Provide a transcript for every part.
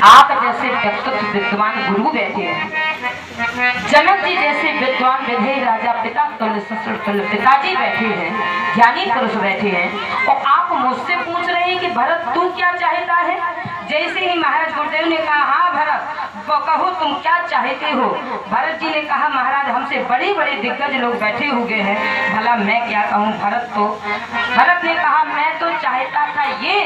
आप जैसे व्यक्तित्व विद्वान गुरु बैठे हैं, जनक जी जैसे विद्वान विधेय राजा पिता तुल्य ससुर तुल्य पिताजी बैठे हैं, ज्ञानी पुरुष बैठे हैं, और आप मुझसे पूछ रहे हैं कि भरत तू क्या चाहता है। जैसे ही महाराज गुरुदेव ने कहा हाँ भरत वो कहो तुम क्या चाहते हो। भरत जी ने कहा महाराज हमसे बड़े बड़े दिग्गज लोग बैठे हुए हैं, भला मैं क्या कहूँ। भरत ने कहा मैं तो चाहता था ये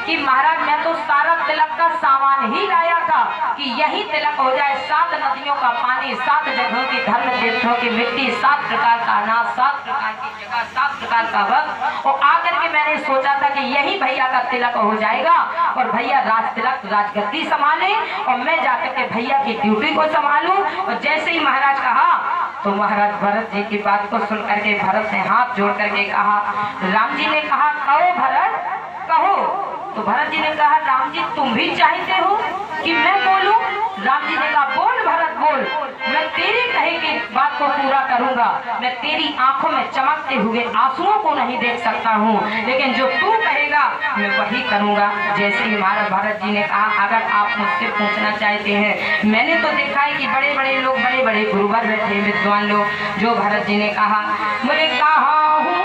कि महाराज मैं तो सारा तिलक का सामान ही लाया था कि यही तिलक हो जाए, 7 नदियों का पानी, 7 जगहों की धर्म तीर्थों की मिट्टी, 7 प्रकार का अनाज, 7 प्रकार की जगह, 7 प्रकार का वक्त, और आकर के मैंने सोचा था कि यही भैया का तिलक हो जाएगा और भैया राज तिलक राजगद्दी संभाले और मैं जाकर के भैया की ड्यूटी को संभालूं। और जैसे ही महाराज कहा तो महाराज भरत जी की बात को सुन करके भरत ने हाथ जोड़ करके कहा, राम जी ने कहा कहो भरत कहो। तो भरत जी ने कहा राम जी तुम भी चाहते हो कि मैं बोलूं। राम जी ने कहा बोल भरत बोल, मैं तेरे कहे की बात को पूरा करूंगा। मैं तेरी आंखों में चमकते हुए आंसुओं को नहीं देख सकता हूँ, लेकिन जो तू कहेगा मैं वही करूंगा। जैसे ही महाराज भरत जी ने कहा अगर आप मुझसे पूछना चाहते हैं, मैंने तो देखा है कि बड़े बड़े लोग, बड़े बड़े गुरुवर बैठे विद्वान लोग, जो भरत जी ने कहा मुझे कहा हूँ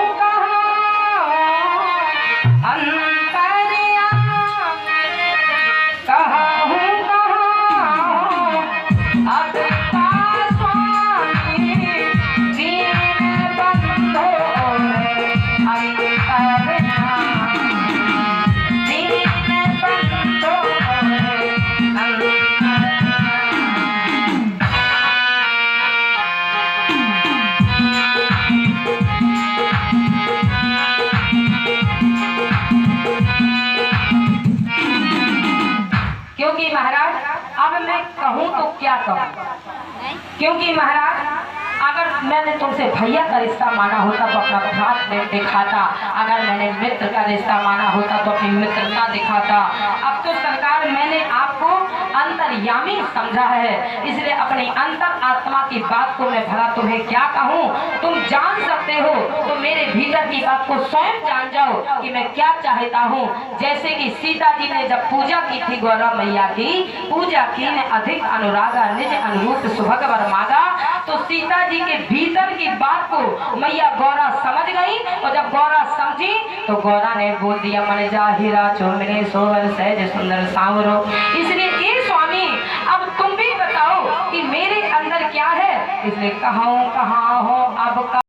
क्या कहूँ। क्योंकि महाराज अगर मैंने तुमसे भैया का रिश्ता माना होता तो अपना भ्रात दिखाता, अगर मैंने मित्र का रिश्ता माना होता तो अपनी मित्रता दिखाता। अब तो सरकार मैंने आपको अंतर्यामी समझा है, इसलिए अपनी अंतर आत्मा की बात को मैं भला तुम्हें क्या कहूँ। तुम जान सकते हो तो मेरे भीतर की बात को स्वयं जान जाओ कि मैं क्या चाहता हूँ। जैसे कि सीता जी ने जब पूजा की थी, गौरा मैया की पूजा की ने अधिक अनुरागा निज अनुरूप सुभग वर मांगा, तो सीता जी के भीतर की बात को मैया गौरा समझ गई, और जब गौरा समझी तो गौरा ने बोल दिया मन जा हीरा चोमिले सोवर सहज सुंदर सांवरो। इसलिए ये स्वामी अब तुम भी बताओ कि मेरे अंदर क्या है। इसलिए कहाँ हो